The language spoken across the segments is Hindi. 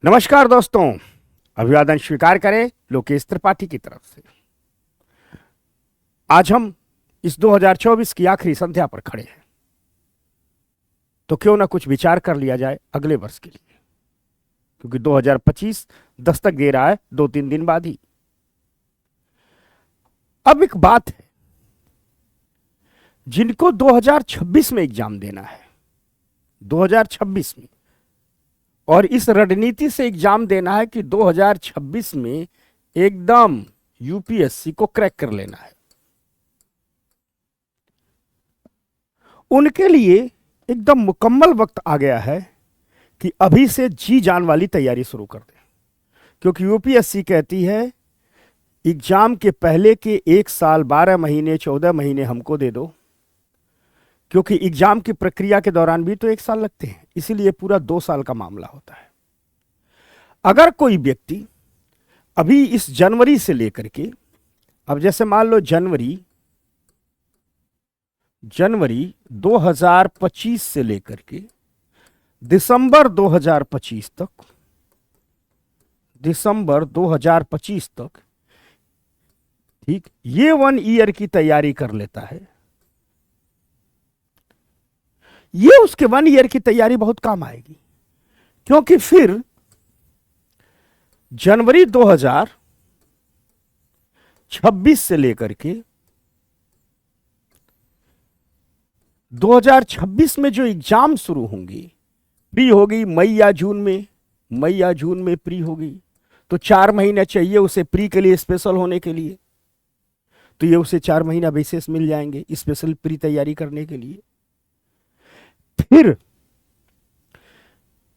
नमस्कार दोस्तों, अभिवादन स्वीकार करें लोकेश त्रिपाठी की तरफ से। आज हम इस 2024 की आखिरी संध्या पर खड़े हैं, तो क्यों ना कुछ विचार कर लिया जाए अगले वर्ष के लिए, क्योंकि 2025 दस्तक दे रहा है 2-3 दिन बाद ही। अब एक बात है, जिनको 2026 में एग्जाम देना है, 2026 में, और इस रणनीति से एग्जाम देना है कि 2026 में एकदम यूपीएससी को क्रैक कर लेना है, उनके लिए एकदम मुकम्मल वक्त आ गया है कि अभी से जी जान वाली तैयारी शुरू कर दें। क्योंकि यूपीएससी कहती है एग्जाम के पहले के 1 साल 12 महीने 14 महीने हमको दे दो, क्योंकि एग्जाम की प्रक्रिया के दौरान भी तो 1 साल लगते हैं, इसीलिए पूरा 2 साल का मामला होता है। अगर कोई व्यक्ति अभी इस जनवरी से लेकर के, अब जैसे मान लो जनवरी 2025 से लेकर के दिसंबर 2025 तक, ठीक, ये 1 ईयर की तैयारी कर लेता है, ये उसके 1 ईयर की तैयारी बहुत काम आएगी। क्योंकि फिर जनवरी 2026 से लेकर के 2026 में जो एग्जाम शुरू होंगी, प्री होगी मई या जून में प्री होगी, तो 4 महीने चाहिए उसे प्री के लिए, स्पेशल होने के लिए, तो ये उसे 4 महीना बेसिस मिल जाएंगे स्पेशल प्री तैयारी करने के लिए। फिर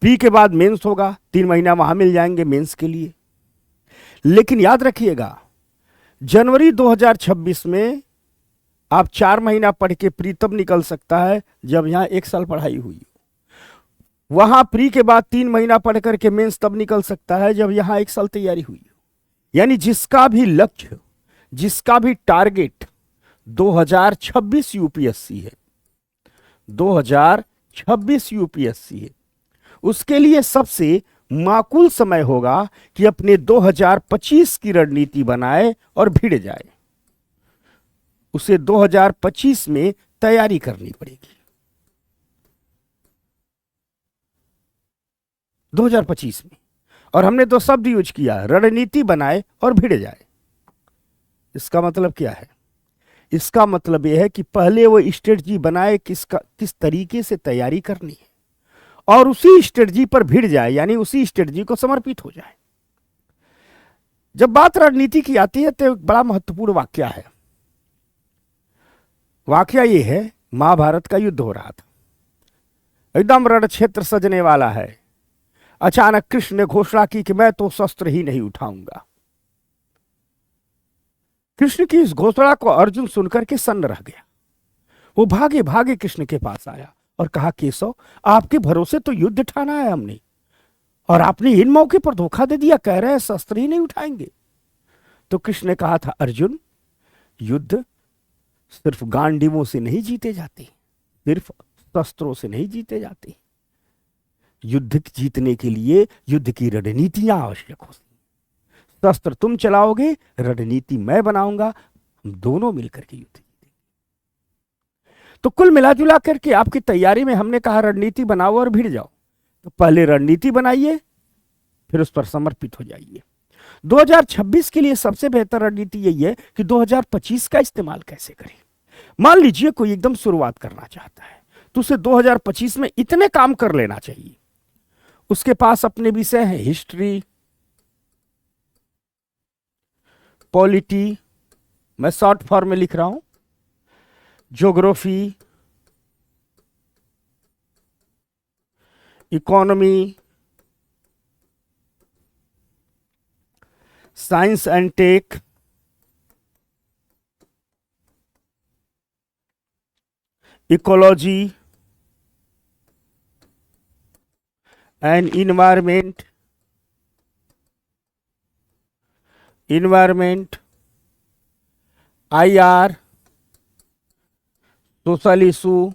प्री के बाद मेंस होगा, 3 महीना वहां मिल जाएंगे मेंस के लिए। लेकिन याद रखिएगा, जनवरी 2026 में आप 4 महीना पढ़ के प्री तब निकल सकता है जब यहां 1 साल पढ़ाई हुई, वहां प्री के बाद 3 महीना पढ़ करके मेंस तब निकल सकता है जब यहां 1 साल तैयारी हुई। यानी जिसका भी लक्ष्य, जिसका भी टारगेट 2026 यूपीएससी है, 2026 यूपीएससी है, उसके लिए सबसे माकूल समय होगा कि अपने 2025 की रणनीति बनाए और भिड़ जाए। उसे 2025 में तैयारी करनी पड़ेगी, 2025 में। और हमने तो शब्द यूज किया, रणनीति बनाए और भिड़ जाए। इसका मतलब क्या है? इसका मतलब यह है कि पहले वो स्ट्रेटजी बनाए किस तरीके से तैयारी करनी है, और उसी स्ट्रेटजी पर भिड़ जाए, यानी उसी स्ट्रेटजी को समर्पित हो जाए। जब बात रणनीति की आती है तो एक बड़ा महत्वपूर्ण वाक्य है। वाक्य ये है, महाभारत का युद्ध हो रहा था, एकदम रण क्षेत्र सजने वाला है। अचानक कृष्ण ने घोषणा की कि मैं तो शस्त्र ही नहीं उठाऊंगा। कृष्ण की इस घोषणा को अर्जुन सुनकर के सन्न रह गया। वो भागे भागे कृष्ण के पास आया और कहा, केशव, आपके भरोसे तो युद्ध ठाना है हमने, और आपने इन मौके पर धोखा दे दिया, कह रहे हैं शस्त्र ही नहीं उठाएंगे। तो कृष्ण ने कहा था, अर्जुन, युद्ध सिर्फ गांडीवों से नहीं जीते जाते, सिर्फ शस्त्रों से नहीं जीते जाते। युद्ध जीतने के लिए युद्ध की रणनीतियां आवश्यक होती। शस्त्र तुम चलाओगे, रणनीति मैं बनाऊंगा, हम दोनों मिलकर के युद्ध जीतेंगे। तो कुल मिलाजुला करके आपकी तैयारी में हमने कहा रणनीति बनाओ और भिड़ जाओ। तो पहले रणनीति बनाइए, फिर उस पर समर्पित हो जाइए। 2026 के लिए सबसे बेहतर रणनीति यही है कि 2025 का इस्तेमाल कैसे करें। मान लीजिए कोई एकदम शुरुआत करना चाहता है, तो उसे 2025 में इतने काम कर लेना चाहिए। उसके पास अपने विषय है हिस्ट्री, पॉलिटी, मैं शॉर्ट फॉर्म में लिख रहा हूं, geography, economy, science and tech, ecology and environment, IR, social issue,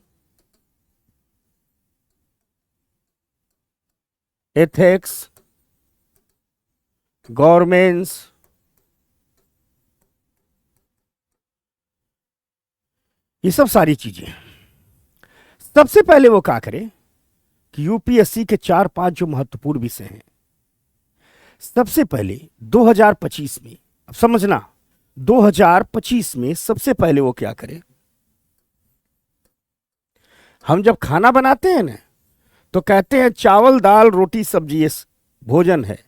ethics, governments, ये सब सारी चीजें। सबसे पहले वो क्या करे कि यूपीएससी के 4-5 जो महत्वपूर्ण विषय हैं, सबसे पहले 2025 में, अब समझना, 2025 में सबसे पहले वो क्या करे, हम जब खाना बनाते हैं ना तो कहते हैं चावल दाल रोटी सब्जी ये भोजन है,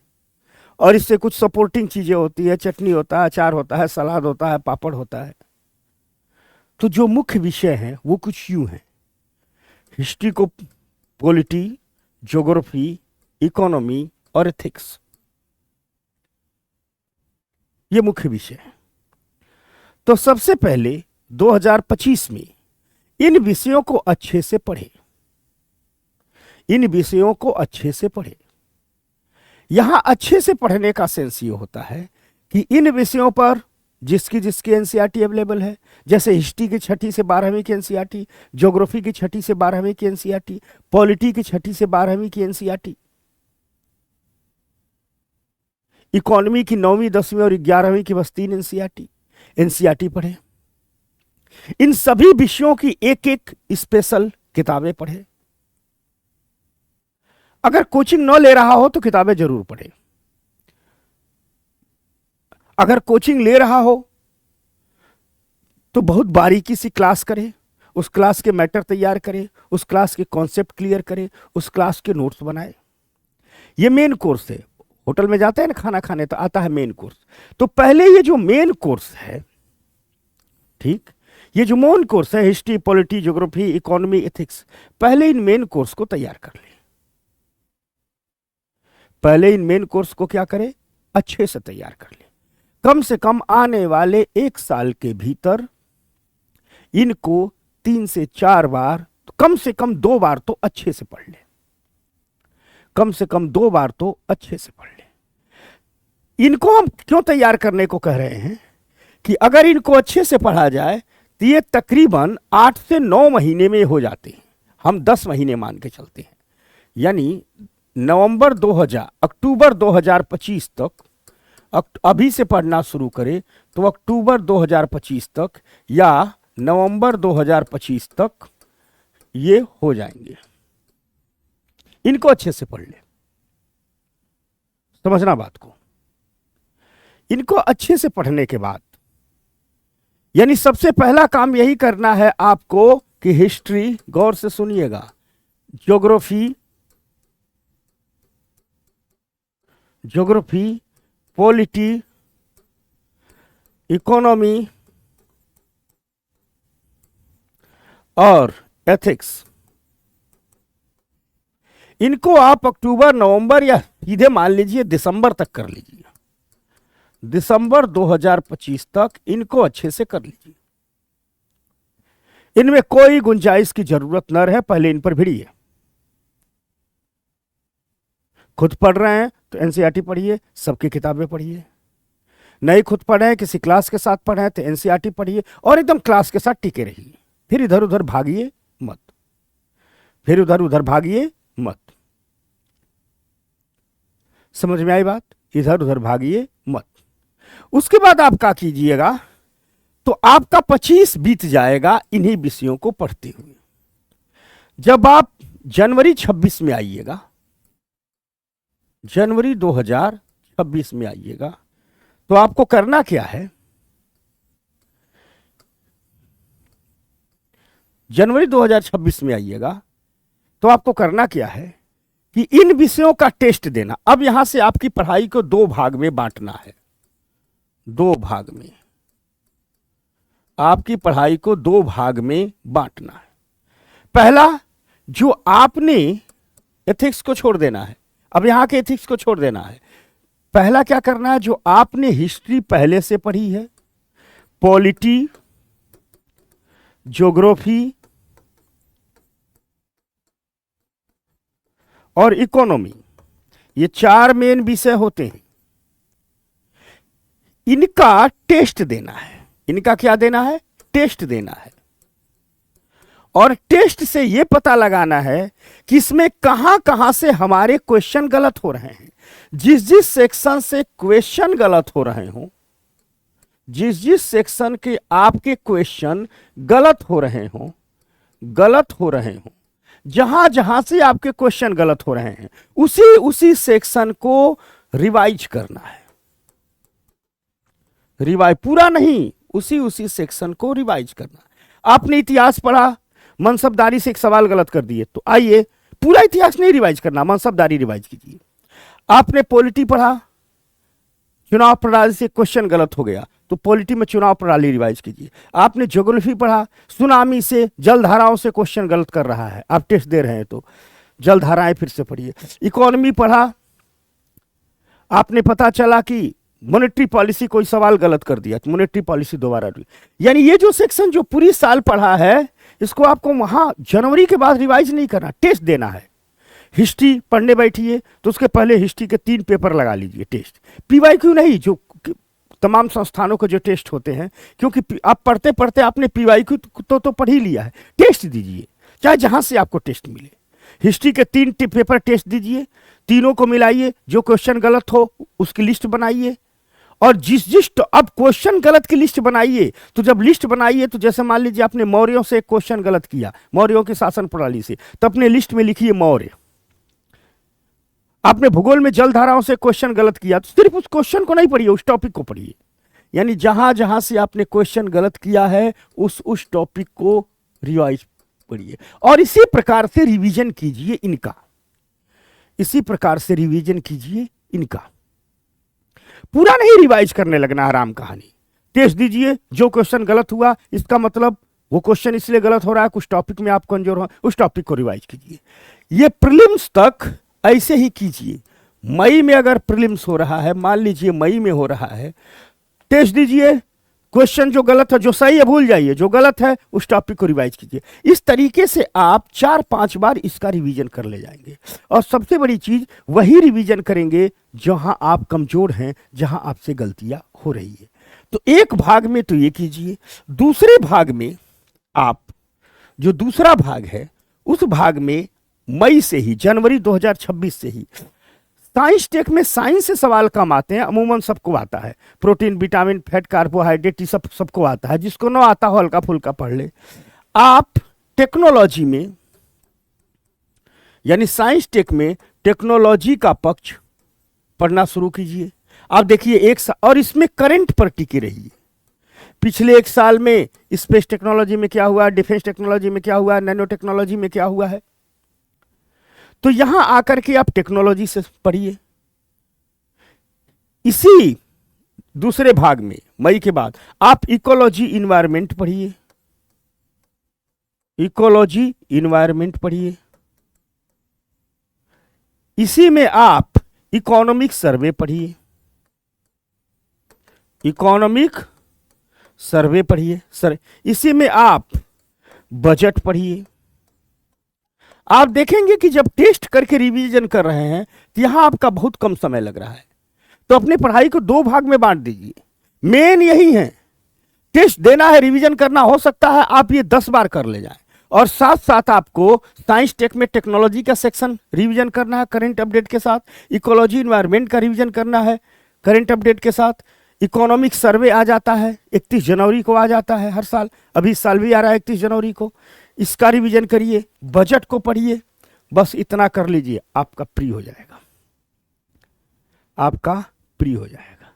और इससे कुछ सपोर्टिंग चीजें होती है, चटनी होता है, अचार होता है, सलाद होता है, पापड़ होता है। तो जो मुख्य विषय हैं वो कुछ यूं हैं: हिस्ट्री को पॉलिटी, ज्योग्राफी, इकोनॉमी और एथिक्स, ये मुख्य विषय है। तो सबसे पहले 2025 में इन विषयों को अच्छे से पढ़े, इन विषयों को अच्छे से पढ़े। यहां अच्छे से पढ़ने का सेंस ये होता है कि इन विषयों पर जिसकी जिसकी एनसीईआरटी अवेलेबल है, जैसे हिस्ट्री की 6ठी से 12वीं की एनसीईआरटी, ज्योग्राफी की 6ठी से 12वीं की एनसीईआरटी, पॉलिटी की 6ठी से 12वीं की एनसीईआरटी, इकोनॉमी की 9वीं 10वीं और 11वीं की बस 3 एनसीईआरटी पढ़े। इन सभी विषयों की एक एक स्पेशल किताबें पढ़े। अगर कोचिंग न ले रहा हो तो किताबें जरूर पढ़े। अगर कोचिंग ले रहा हो तो बहुत बारीकी से क्लास करे, उस क्लास के मैटर तैयार करे, उस क्लास के कॉन्सेप्ट क्लियर करे, उस क्लास के नोट्स बनाए। ये मेन कोर्स है। होटल में जाते हैं ना खाना खाने तो आता है मेन कोर्स। तो पहले ये जो मेन कोर्स है, ठीक, ये जो मेन कोर्स है history, polity, geography, economy, ethics, पहले इन मेन कोर्स को तैयार कर ले। पहले इन मेन कोर्स को क्या करे, अच्छे से तैयार कर ले। कम से कम आने वाले 1 साल के भीतर इनको 3 से 4 बार, कम से कम 2 बार तो अच्छे से पढ़ ले। कम से कम 2 बार तो अच्छे से पढ़ ले। इनको हम क्यों तैयार करने को कह रहे हैं कि अगर इनको अच्छे से पढ़ा जाए तो ये तकरीबन 8 से 9 महीने में हो जाते हैं। हम 10 महीने मान के चलते हैं, यानी अक्टूबर 2025 तक, अभी से पढ़ना शुरू करें तो अक्टूबर 2025 तक या नवंबर 2025 तक ये हो जाएंगे। इनको अच्छे से पढ़ ले, समझना बात को। इनको अच्छे से पढ़ने के बाद, यानी सबसे पहला काम यही करना है आपको कि हिस्ट्री, गौर से सुनिएगा, ज्योग्राफी, पॉलिटी, इकोनॉमी और एथिक्स, इनको आप अक्टूबर, नवंबर या सीधे मान लीजिए दिसंबर तक कर लीजिए। दिसंबर 2025 तक इनको अच्छे से कर लीजिए। इनमें कोई गुंजाइश की जरूरत न रहे, पहले इन पर भिड़िए। खुद पढ़ रहे हैं तो एनसीईआरटी पढ़िए, सबकी किताबें पढ़िए। नहीं खुद पढ़े हैं, किसी क्लास के साथ पढ़े हैं तो एनसीईआरटी पढ़िए और एकदम क्लास के साथ टिके रहिए। फिर इधर उधर भागिए मत, फिर उधर उधर भागिए मत। समझ में आई बात? इधर उधर भागिए मत। उसके बाद आप क्या कीजिएगा, तो आपका 25 बीत जाएगा इन्हीं विषयों को पढ़ते हुए। जब आप जनवरी 26 में आइएगा, जनवरी 2026 में आइएगा, तो आपको करना क्या है, जनवरी 2026 में आइएगा तो आपको करना क्या है कि इन विषयों का टेस्ट देना। अब यहां से आपकी पढ़ाई को 2 भाग में बांटना है। 2 भाग में आपकी पढ़ाई को 2 भाग में बांटना है। पहला, जो आपने एथिक्स को छोड़ देना है, अब यहां के एथिक्स को छोड़ देना है। पहला क्या करना है, जो आपने हिस्ट्री पहले से पढ़ी है, पॉलिटी, ज्योग्राफी और इकोनॉमी, ये 4 मेन विषय होते हैं। इनका टेस्ट देना है। इनका क्या देना है? टेस्ट देना है। और टेस्ट से ये पता लगाना है कि इसमें कहां कहां से हमारे क्वेश्चन गलत हो रहे हैं। जिस जिस सेक्शन से क्वेश्चन गलत हो रहे हो, जिस जिस सेक्शन के आपके क्वेश्चन गलत हो रहे हो, जहां जहां से आपके क्वेश्चन गलत हो रहे हैं, उसी उसी सेक्शन को रिवाइज करना है। रिवाइज पूरा नहीं, उसी उसी सेक्शन को रिवाइज करना है। आपने इतिहास पढ़ा, मनसबदारी से एक सवाल गलत कर दिए, तो आइए पूरा इतिहास नहीं रिवाइज करना, मनसबदारी रिवाइज कीजिए। आपने पॉलिटी पढ़ा, चुनाव प्रणाली से क्वेश्चन गलत हो गया, तो पॉलिटी में चुनाव प्रणाली रिवाइज कीजिए। आपने ज्योग्राफी पढ़ा, सुनामी से जलधाराओं से क्वेश्चन गलत कर रहा है, आप टेस्ट दे रहे हैं तो जलधाराएं फिर से पढ़िए। इकोनॉमी पढ़ा, आपने पता चला कि मॉनेटरी पॉलिसी कोई सवाल गलत कर दिया, तो मॉनेटरी पॉलिसी दोबारा। यानी ये जो सेक्शन जो पूरी साल पढ़ा है, इसको आपको वहां जनवरी के बाद रिवाइज नहीं करना, टेस्ट देना है। हिस्ट्री पढ़ने बैठिए तो उसके पहले हिस्ट्री के 3 पेपर लगा लीजिए टेस्ट। पीवाईक्यू नहीं, जो तमाम संस्थानों के जो टेस्ट होते हैं, क्योंकि आप पढ़ते पढ़ते आपने पीवाईक्यू तो पढ़ ही लिया है, टेस्ट दीजिए चाहे जहां से आपको टेस्ट मिले। हिस्ट्री के 3 पेपर टेस्ट दीजिए, तीनों को मिलाइए, जो क्वेश्चन गलत हो उसकी लिस्ट बनाइए। और जिस जिस तो अब क्वेश्चन गलत की लिस्ट बनाइए, तो जब लिस्ट बनाइए तो जैसे मान लीजिए आपने मौर्यों से एक क्वेश्चन गलत किया, मौर्यों की शासन प्रणाली से, तो अपने लिस्ट में लिखिए मौर्य। आपने भूगोल में जलधाराओं से क्वेश्चन गलत किया, तो सिर्फ उस क्वेश्चन को नहीं पढ़िए, उस टॉपिक को पढ़िए। यानी जहां जहां से आपने क्वेश्चन गलत किया है, उस टॉपिक को रिवाइज पढ़िए। और इसी प्रकार से रिवीजन कीजिए इनका, इसी प्रकार से रिवीजन कीजिए इनका। पूरा नहीं रिवाइज करने लगना, आराम कहानी। टेस्ट दीजिए, जो क्वेश्चन गलत हुआ इसका मतलब वो क्वेश्चन इसलिए गलत हो रहा है, कुछ टॉपिक में आप कमजोर हो, उस टॉपिक को रिवाइज कीजिए। ये प्रीलिम्स तक ऐसे ही कीजिए। मई में अगर प्रीलिम्स हो रहा है, मान लीजिए मई में हो रहा है, टेस्ट दीजिए, क्वेश्चन जो गलत है, जो सही है भूल जाइए, जो गलत है उस टॉपिक को रिवाइज कीजिए। इस तरीके से आप 4-5 बार इसका रिवीजन कर ले जाएंगे। और सबसे बड़ी चीज, वही रिवीजन करेंगे जहां आप कमजोर हैं, जहां आपसे गलतियां हो रही है। तो एक भाग में तो ये कीजिए, दूसरे भाग में आप जो दूसरा भाग है, उस भाग में मई से ही, जनवरी 2026 से ही साइंस टेक में साइंस से सवाल कम आते हैं, अमूमन सबको आता है। प्रोटीन, विटामिन, फैट, कार्बोहाइड्रेट, ये सबको आता है। जिसको ना आता हो हल्का फुल्का पढ़ ले। आप टेक्नोलॉजी में, यानी साइंस टेक में टेक्नोलॉजी का पक्ष पढ़ना शुरू कीजिए। आप देखिए एक साल, और इसमें करंट पर टिके रहिए। पिछले 1 साल में स्पेस टेक्नोलॉजी में क्या हुआ, डिफेंस टेक्नोलॉजी में क्या हुआ, नैनो टेक्नोलॉजी में क्या हुआ है, तो यहां आकर के आप टेक्नोलॉजी से पढ़िए। इसी दूसरे भाग में मई के बाद आप इकोलॉजी इन्वायरमेंट पढ़िए, इकोलॉजी इन्वायरमेंट पढ़िए। इसी में आप इकोनॉमिक सर्वे पढ़िए, इकोनॉमिक सर्वे पढ़िए सर। इसी में आप बजट पढ़िए। आप देखेंगे कि जब टेस्ट करके रिवीजन कर रहे हैं तो यहां आपका बहुत कम समय लग रहा है, तो अपनी पढ़ाई को 2 भाग में बांट दीजिए। मेन यही है, टेस्ट देना है, रिवीजन करना। हो सकता है आप ये 10 बार कर ले जाएं, और साथ साथ आपको साइंस टेक में टेक्नोलॉजी का सेक्शन रिवीजन करना है करंट अपडेट के साथ, इकोलॉजी इन्वायरमेंट का रिवीजन करना है करंट अपडेट के साथ, इकोनॉमिक सर्वे आ जाता है 31 जनवरी को आ जाता है हर साल, अभी इस साल भी आ रहा है 31 जनवरी को, इसका रिवीजन करिए, बजट को पढ़िए। बस इतना कर लीजिए, आपका प्री हो जाएगा, आपका प्री हो जाएगा।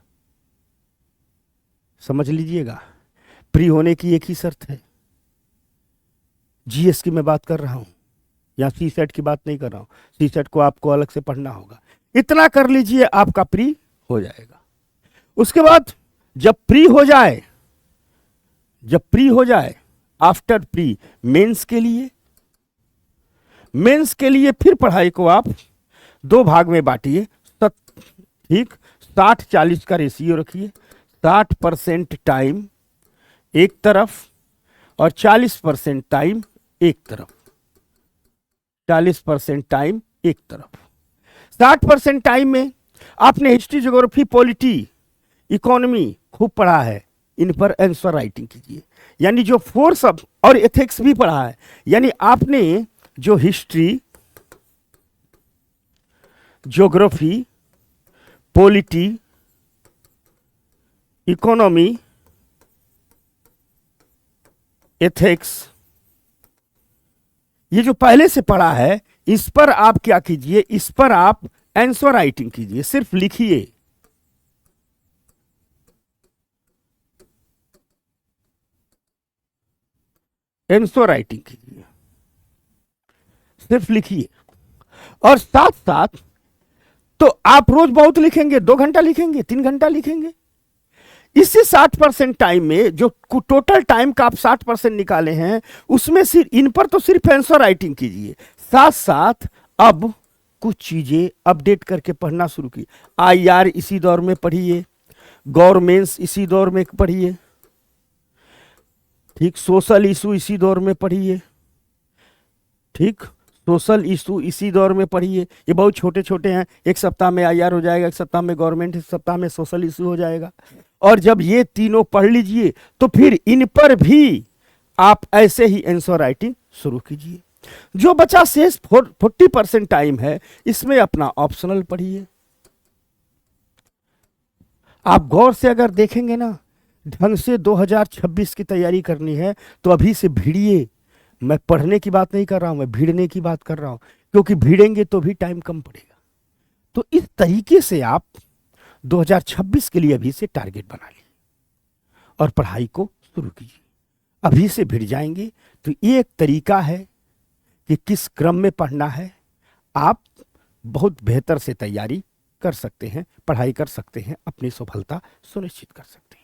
समझ लीजिएगा, प्री होने की एक ही शर्त है। जीएस की मैं बात कर रहा हूं, या सीसेट की बात नहीं कर रहा हूं। सीसेट को आपको अलग से पढ़ना होगा। इतना कर लीजिए, आपका प्री हो जाएगा। उसके बाद जब प्री हो जाए, जब प्री हो जाए, आफ्टर प्री मेंस के लिए, मेंस के लिए फिर पढ़ाई को आप 2 भाग में बांटिए। ठीक, 60-40 का रेशियो रखिए। 60% टाइम एक तरफ और 40% टाइम एक तरफ, 40% टाइम एक तरफ। 60% टाइम में आपने हिस्ट्री, ज्योग्राफी, पॉलिटी, इकोनॉमी खूब पढ़ा है, इन पर आंसर राइटिंग कीजिए। यानी जो फोर्स अब और एथिक्स भी पढ़ा है, यानी आपने जो history, geography, polity, economy, ethics, ये जो पहले से पढ़ा है, इस पर आप क्या कीजिए, इस पर आप आंसर राइटिंग कीजिए, सिर्फ लिखिए। आंसर राइटिंग कीजिए, सिर्फ लिखिए। और साथ साथ तो आप रोज बहुत लिखेंगे, 2 घंटा लिखेंगे, 3 घंटा लिखेंगे, इससे 60% टाइम में जो टोटल टाइम का आप 60% निकाले हैं, उसमें सिर्फ इन पर तो सिर्फ आंसर राइटिंग कीजिए। साथ साथ अब कुछ चीजें अपडेट करके पढ़ना शुरू की। आईआर इसी दौर में पढ़िए, गवर्नमेंट्स इसी दौर में पढ़िए, ठीक, सोशल इशू इसी दौर में पढ़िए, ठीक, सोशल इशू इसी दौर में पढ़िए। ये बहुत छोटे छोटे हैं, एक सप्ताह में आईआर हो जाएगा, एक सप्ताह में गवर्नमेंट, एक सप्ताह में सोशल इशू हो जाएगा। और जब ये तीनों पढ़ लीजिए तो फिर इन पर भी आप ऐसे ही आंसर राइटिंग शुरू कीजिए। जो बचा शेष 40% टाइम है, इसमें अपना ऑप्शनल पढ़िए। आप गौर से अगर देखेंगे ना, ढंग से 2026 की तैयारी करनी है तो अभी से भिड़िए। मैं पढ़ने की बात नहीं कर रहा हूं, मैं भिड़ने की बात कर रहा हूं, क्योंकि भिड़ेंगे तो भी टाइम कम पड़ेगा। तो इस तरीके से आप 2026 के लिए अभी से टारगेट बना लीजिए और पढ़ाई को शुरू कीजिए। अभी से भिड़ जाएंगे तो ये एक तरीका है कि किस क्रम में पढ़ना है, आप बहुत बेहतर से तैयारी कर सकते हैं, पढ़ाई कर सकते हैं, अपनी सफलता सुनिश्चित कर सकते हैं।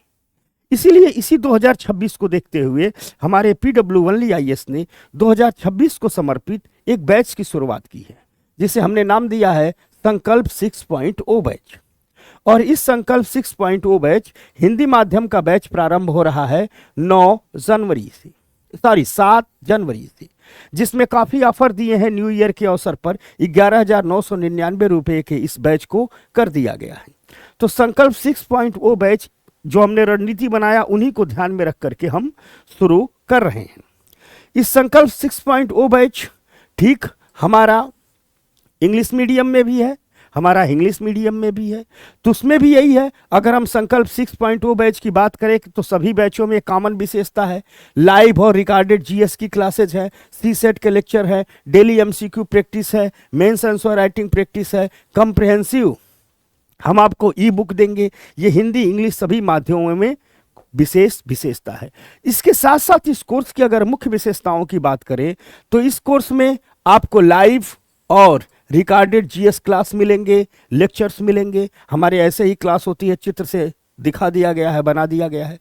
इसीलिए इसी 2026 को देखते हुए हमारे PW1IAS ने 2026 को समर्पित एक बैच की शुरुआत की है, जिसे हमने नाम दिया है संकल्प 6.0 बैच। और इस संकल्प 6.0 बैच हिंदी माध्यम का बैच प्रारंभ हो रहा है 7 जनवरी से, जिसमें काफी ऑफर दिए हैं। न्यू ईयर के अवसर पर 11,999 रुपए के इस बैच को कर दिया गया है। तो संकल्प 6.0 बैच जो हमने रणनीति बनाया, उन्हीं को ध्यान में रख करके हम शुरू कर रहे हैं। इस संकल्प 6.0 बैच ठीक हमारा इंग्लिश मीडियम में भी है, हमारा इंग्लिश मीडियम में भी है, तो उसमें भी यही है। अगर हम संकल्प 6.0 बैच की बात करें तो सभी बैचों में कॉमन विशेषता है, लाइव और रिकॉर्डेड जीएस की क्लासेज है, सीसेट के लेक्चर है, डेली एमसीक्यू प्रैक्टिस है, मेंस आंसर राइटिंग प्रैक्टिस है, कॉम्प्रिहेंसिव हम आपको ई बुक देंगे। ये हिंदी इंग्लिश सभी माध्यमों में विशेषता है। इसके साथ साथ इस कोर्स की अगर मुख्य विशेषताओं की बात करें तो इस कोर्स में आपको लाइव और रिकॉर्डेड जीएस क्लास मिलेंगे, लेक्चर्स मिलेंगे। हमारे ऐसे ही क्लास होती है, चित्र से दिखा दिया गया है, बना दिया गया है।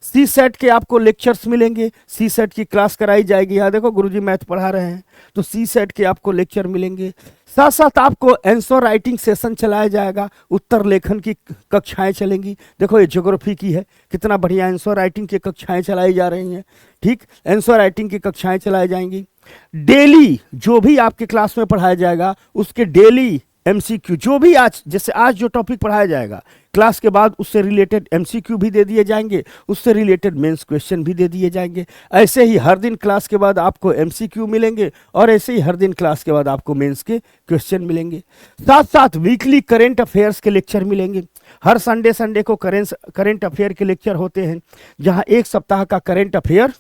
सी सेट के आपको लेक्चर्स मिलेंगे, सी सेट की क्लास कराई जाएगी। यहाँ देखो गुरुजी मैथ पढ़ा रहे हैं, तो सी सेट के आपको लेक्चर मिलेंगे। साथ साथ आपको आंसर राइटिंग सेशन चलाया जाएगा, उत्तर लेखन की कक्षाएं चलेंगी। देखो ये ज्योग्राफी की है, कितना बढ़िया आंसर राइटिंग की कक्षाएं चलाई जा रही हैं। ठीक, आंसर राइटिंग की कक्षाएं चलाई जाएंगी। डेली जो भी आपके क्लास में पढ़ाया जाएगा उसके डेली एमसीक्यू, जो भी आज जैसे आज जो टॉपिक पढ़ाया जाएगा क्लास के बाद उससे रिलेटेड एमसीक्यू भी दे दिए जाएंगे, उससे रिलेटेड मेंस क्वेश्चन भी दे दिए जाएंगे। ऐसे ही हर दिन क्लास के बाद आपको एमसीक्यू मिलेंगे और ऐसे ही हर दिन क्लास के बाद आपको मेंस के क्वेश्चन मिलेंगे। साथ साथ वीकली करेंट अफेयर्स के लेक्चर मिलेंगे। हर संडे को करेंट अफेयर के लेक्चर होते हैं, जहां एक सप्ताह का करेंट अफेयर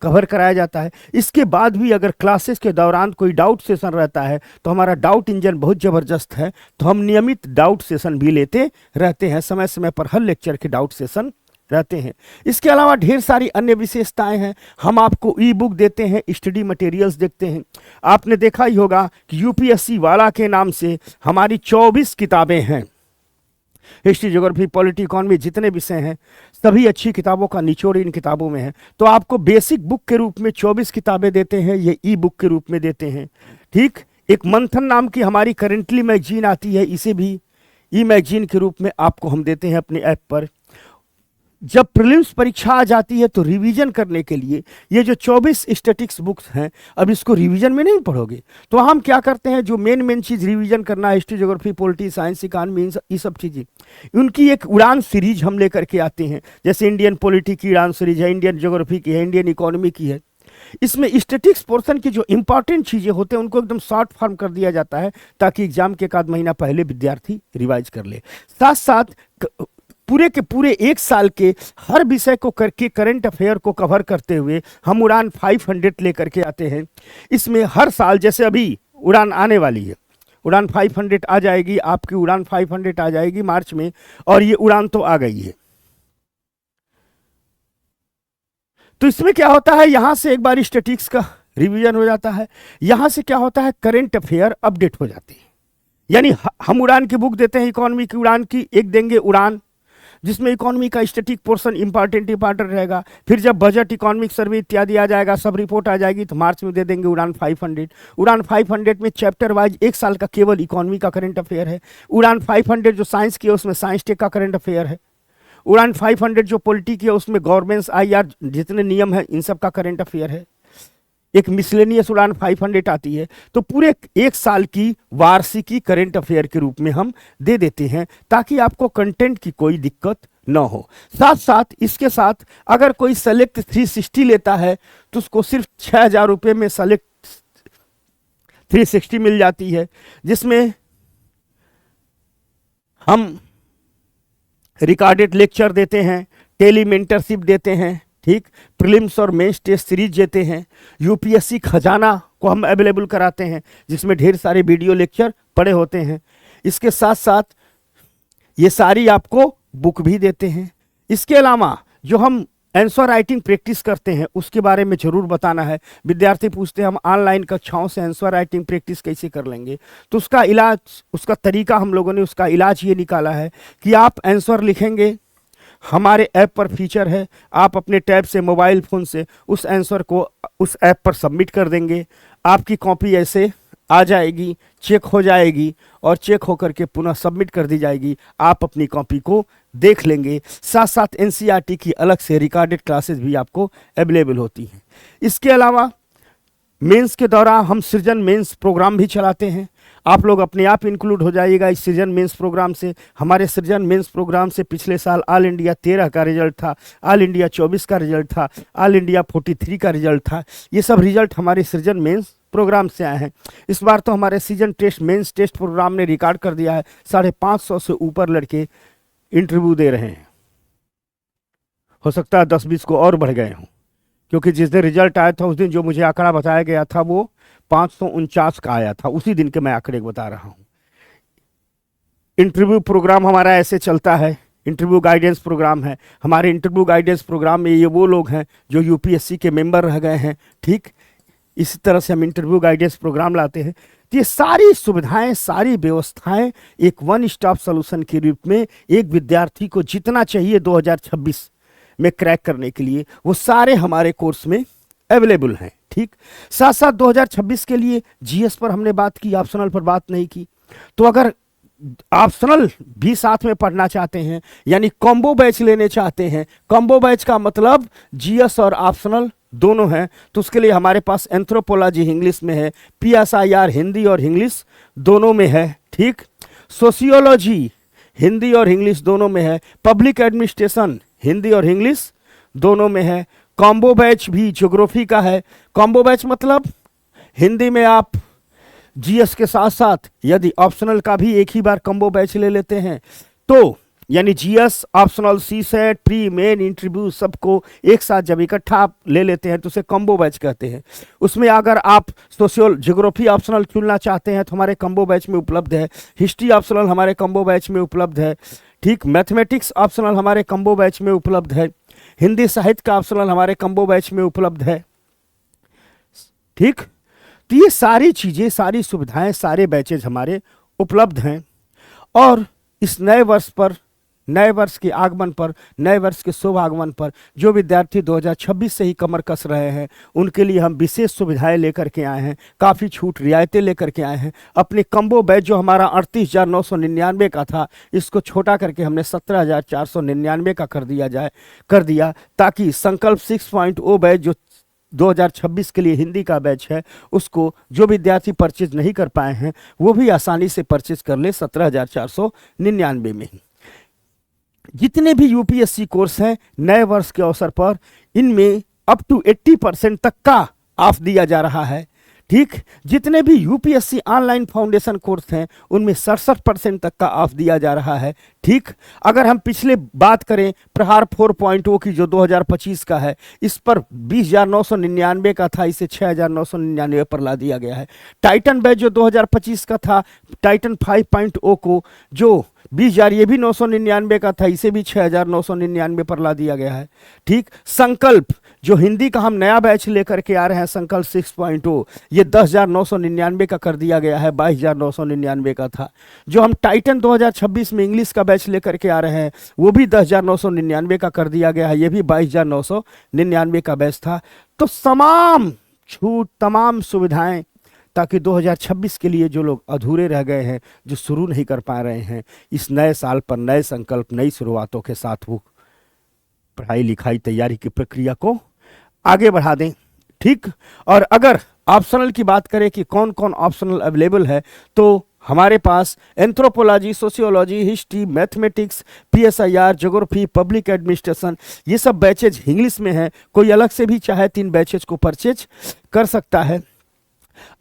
कवर कराया जाता है। इसके बाद भी अगर क्लासेस के दौरान कोई डाउट सेशन रहता है तो हमारा डाउट इंजन बहुत ज़बरदस्त है, तो हम नियमित डाउट सेशन भी लेते रहते हैं। समय समय पर हर लेक्चर के डाउट सेशन रहते हैं। इसके अलावा ढेर सारी अन्य विशेषताएं हैं। हम आपको ई बुक देते हैं, स्टडी मटेरियल्स देते हैं। आपने देखा ही होगा कि यूपीएससी वाला के नाम से हमारी 24 किताबें हैं। हिस्ट्री, ज्योग्राफी, पॉलिटी, इकोनॉमी, जितने विषय हैं सभी अच्छी किताबों का निचोड़ इन किताबों में है। तो आपको बेसिक बुक के रूप में 24 किताबें देते हैं, ये ई बुक के रूप में देते हैं। ठीक, एक मंथन नाम की हमारी करेंटली मैगजीन आती है, इसे भी ई मैगजीन के रूप में आपको हम देते हैं अपने ऐप पर। जब प्रीलिम्स परीक्षा आ जाती है तो रिवीजन करने के लिए ये जो 24 स्टैटिक्स बुक्स हैं, अब इसको रिवीजन में नहीं पढ़ोगे तो हम क्या करते हैं, जो मेन चीज़ रिवीजन करना है, history, geography, polity, science, economy, ये सब चीज़ें, उनकी एक उड़ान सीरीज हम लेकर के आते हैं। जैसे इंडियन पॉलिटी की उड़ान सीरीज है, इंडियन ज्योग्राफी की है, इंडियन इकोनॉमी की है। इसमें स्टैटिक्स पोर्शन की जो इंपॉर्टेंट चीज़ें होते हैं उनको एकदम शॉर्ट फॉर्म कर दिया जाता है ताकि एग्जाम के एक आध महीना पहले विद्यार्थी रिवाइज कर ले। साथ साथ पूरे के पूरे एक साल के हर विषय को करके करंट अफेयर को कवर करते हुए हम उड़ान 500 लेकर के आते हैं। इसमें हर साल, जैसे अभी उड़ान आने वाली है, उड़ान 500 आ जाएगी, आपकी उड़ान 500 आ जाएगी मार्च में, और ये उड़ान तो आ गई है। तो इसमें क्या होता है, यहां से एक बार स्टैटिक्स का रिवीजन हो जाता है, यहां से क्या होता है, करंट अफेयर अपडेट हो जाती है। यानी हम उड़ान की बुक देते हैं, इकोनॉमी की उड़ान की एक देंगे उड़ान, जिसमें इकोनॉमी का स्टैटिक पोर्शन इंपॉर्टेंट रहेगा। फिर जब बजट, इकोनॉमिक सर्वे इत्यादि आ जाएगा, सब रिपोर्ट आ जाएगी, तो मार्च में दे देंगे उड़ान 500। उड़ान 500 में चैप्टर वाइज एक साल का केवल इकोनॉमी का करंट अफेयर है। उड़ान 500 जो साइंस की है उसमें साइंस टेक का करंट अफेयर है। उड़ान 500 जो पॉलिटी की है उसमें गवर्नमेंट्स, IR जितने नियम है इन सब का करंट अफेयर है। एक मिसलेनियस उड़ान 500 आती है। तो पूरे एक साल की वार्षिकी करंट अफेयर के रूप में हम दे देते हैं ताकि आपको कंटेंट की कोई दिक्कत न हो। साथ साथ इसके साथ अगर कोई सेलेक्ट 360 लेता है तो उसको सिर्फ 6,000 रुपये में सेलेक्ट 360 मिल जाती है, जिसमें हम रिकॉर्डेड लेक्चर देते हैं, टेली मेंटरशिप देते हैं, ठीक, प्रीलिम्स और मेंस टेस्ट सीरीज देते हैं, UPSC खजाना को हम अवेलेबल कराते हैं जिसमें ढेर सारे वीडियो लेक्चर पड़े होते हैं। इसके साथ साथ ये सारी आपको बुक भी देते हैं। इसके अलावा जो हम आंसर राइटिंग प्रैक्टिस करते हैं उसके बारे में जरूर बताना है। विद्यार्थी पूछते हैं हम ऑनलाइन कक्षाओं से आंसर राइटिंग प्रैक्टिस कैसे कर लेंगे, तो उसका इलाज, उसका तरीका हम लोगों ने उसका इलाज ये निकाला है कि आप आंसर लिखेंगे, हमारे ऐप पर फीचर है, आप अपने टैब से, मोबाइल फ़ोन से उस आंसर को उस ऐप पर सबमिट कर देंगे, आपकी कॉपी ऐसे आ जाएगी, चेक हो जाएगी और चेक होकर के पुनः सबमिट कर दी जाएगी। आप अपनी कॉपी को देख लेंगे। साथ साथ NCERT की अलग से रिकॉर्डेड क्लासेस भी आपको अवेलेबल होती हैं। इसके अलावा मेंस के दौरान हम सृजन मेंस प्रोग्राम भी चलाते हैं। आप लोग अपने आप इंक्लूड हो जाइएगा इस सृजन मेंस प्रोग्राम से। हमारे सृजन मेंस प्रोग्राम से पिछले साल ऑल इंडिया 13 का रिजल्ट था, ऑल इंडिया 24 का रिजल्ट था, ऑल इंडिया 43 का रिजल्ट था। ये सब रिजल्ट हमारे सृजन मेंस प्रोग्राम से आए हैं। इस बार तो हमारे season test mains test programme ने रिकॉर्ड कर दिया है, 550 से ऊपर लड़के इंटरव्यू दे रहे हैं। हो सकता है 10-20 को और बढ़ गए हों, क्योंकि जिस दिन रिजल्ट आया था उस दिन जो मुझे आंकड़ा बताया गया था वो 549 का आया था, उसी दिन के मैं आंकड़े बता रहा हूँ। इंटरव्यू प्रोग्राम हमारा ऐसे चलता है, इंटरव्यू गाइडेंस प्रोग्राम है। हमारे इंटरव्यू गाइडेंस प्रोग्राम में ये वो लोग हैं जो UPSC के मेंबर रह गए हैं, ठीक। इसी तरह से हम इंटरव्यू गाइडेंस प्रोग्राम लाते हैं। तो ये सारी सुविधाएं, सारी व्यवस्थाएं एक वन स्टॉप सॉल्यूशन के रूप में एक विद्यार्थी को जितना चाहिए 2026 में क्रैक करने के लिए, वो सारे हमारे कोर्स में अवेलेबल हैं, ठीक। साथ साथ 2026 के लिए GS पर हमने बात की, ऑप्शनल पर बात नहीं की। तो अगर ऑप्शनल भी साथ में पढ़ना चाहते हैं, यानी कॉम्बो बैच लेने चाहते हैं, कॉम्बो बैच का मतलब GS और ऑप्शनल दोनों हैं, तो उसके लिए हमारे पास एंथ्रोपोलॉजी इंग्लिश में है, PSIR हिंदी और इंग्लिश दोनों में है, ठीक। सोशियोलॉजी हिंदी और इंग्लिश दोनों में है, पब्लिक एडमिनिस्ट्रेशन हिंदी और इंग्लिश दोनों में है। कॉम्बो बैच भी ज्योग्राफी का है। कॉम्बो बैच मतलब हिंदी में आप GS के साथ साथ यदि ऑप्शनल का भी एक ही बार कॉम्बो बैच ले लेते हैं तो यानी GS, optional, CSET, pre, main, interview सबको एक साथ जब इकट्ठा आप ले लेते हैं तो उसे कॉम्बो बैच कहते हैं। उसमें अगर आप ज्योग्राफी ऑप्शनल चुनना चाहते हैं तो हमारे कॉम्बो बैच में उपलब्ध है। हिस्ट्री ऑप्शनल हमारे कॉम्बो बैच में उपलब्ध है, ठीक। मैथमेटिक्स ऑप्शनल हमारे कॉम्बो बैच में उपलब्ध है। हिंदी साहित्य का ऑप्शनल हमारे कॉम्बो बैच में उपलब्ध है, ठीक। तो ये सारी चीज़ें, सारी सुविधाएं, सारे बैचेज हमारे उपलब्ध हैं। और इस नए वर्ष पर नए वर्ष के आगमन पर, नए वर्ष के शुभ आगमन पर जो विद्यार्थी 2026 से ही कमर कस रहे हैं उनके लिए हम विशेष सुविधाएं लेकर के आए हैं, काफ़ी छूट रियायतें लेकर के आए हैं। अपने कम्बो बैच जो हमारा 38,999 का था, इसको छोटा करके हमने 17,499 का कर दिया, ताकि संकल्प 6.0 बैच जो 2026 के लिए हिंदी का बैच है, उसको जो विद्यार्थी परचेज नहीं कर पाए हैं वो भी आसानी से परचेज कर ले 17,499 में ही। जितने भी यूपीएससी कोर्स हैं नए वर्ष के अवसर पर, इनमें अप टू 80% तक का ऑफ दिया जा रहा है। ठीक, जितने भी यूपीएससी ऑनलाइन फाउंडेशन कोर्स हैं उनमें 67% तक का ऑफ दिया जा रहा है। ठीक, अगर हम पिछले बात करें प्रहार 4.0 की जो 2025 का है, इस पर 20,999 का था, इसे 6,999 पर ला दिया गया है। टाइटन बैच जो 2025 का था, टाइटन 5.0 को जो 20,000 ये भी 999 का था, इसे भी 6,999 पर ला दिया गया है। ठीक, संकल्प जो हिंदी का हम नया बैच लेकर के आ रहे हैं, संकल्प 6.0, ये 10,999 का कर दिया गया है, 22,999 का था। जो हम टाइटन 2026 में इंग्लिश का बैच लेकर के आ रहे हैं वो भी 10,999 का कर दिया गया है, ये भी 22,999 का बैच था। तो तमाम छूट, तमाम सुविधाएं, ताकि 2026 के लिए जो लोग अधूरे रह गए हैं, जो शुरू नहीं कर पा रहे हैं, इस नए साल पर नए संकल्प, नई शुरुआतों के साथ वो पढ़ाई लिखाई तैयारी की प्रक्रिया को आगे बढ़ा दें। ठीक, और अगर ऑप्शनल की बात करें कि कौन कौन ऑप्शनल अवेलेबल है, तो हमारे पास anthropology, sociology, history, mathematics, PSIR, geography, public administration, ये सब बैचेज इंग्लिश में है। कोई अलग से भी चाहे 3 बैचेज को परचेज कर सकता है।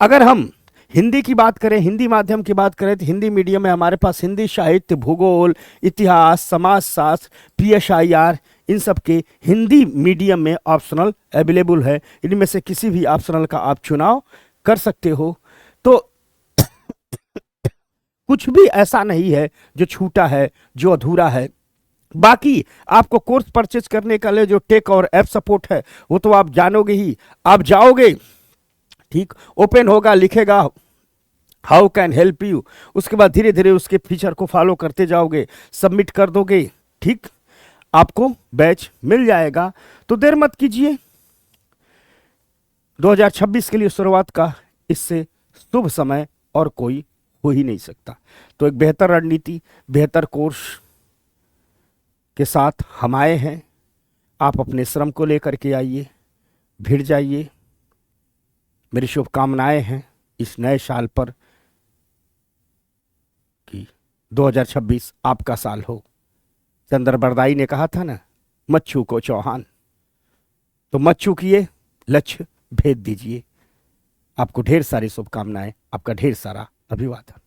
अगर हम हिंदी की बात करें, हिंदी माध्यम की बात करें, तो हिंदी मीडियम में हमारे पास हिंदी साहित्य, भूगोल, इतिहास, समाजशास्त्र, पीएसआईआर, इन सब के हिंदी मीडियम में ऑप्शनल अवेलेबल है। इनमें से किसी भी ऑप्शनल का आप चुनाव कर सकते हो। तो कुछ भी ऐसा नहीं है जो छूटा है, जो अधूरा है। बाकी आपको कोर्स परचेज करने के लिए जो टेक और ऐप सपोर्ट है वो तो आप जानोगे ही। आप जाओगे, ठीक, ओपन होगा, लिखेगा हाउ कैन हेल्प यू, उसके बाद धीरे धीरे उसके फीचर को फॉलो करते जाओगे, सबमिट कर दोगे, ठीक, आपको बैच मिल जाएगा। तो देर मत कीजिए, 2026 के लिए शुरुआत का इससे शुभ समय और कोई हो ही नहीं सकता। तो एक बेहतर रणनीति, बेहतर कोर्स के साथ हम आए हैं। आप अपने श्रम को लेकर के आइए, भिड़ जाइए। मेरी शुभकामनाएं हैं इस नए साल पर कि 2026 आपका साल हो। चंद्र बरदाई ने कहा था ना, मच्छू को चौहान। तो मत चूकिए, लक्ष्य भेद दीजिए। आपको ढेर सारी शुभकामनाएं, आपका ढेर सारा अभिवादन।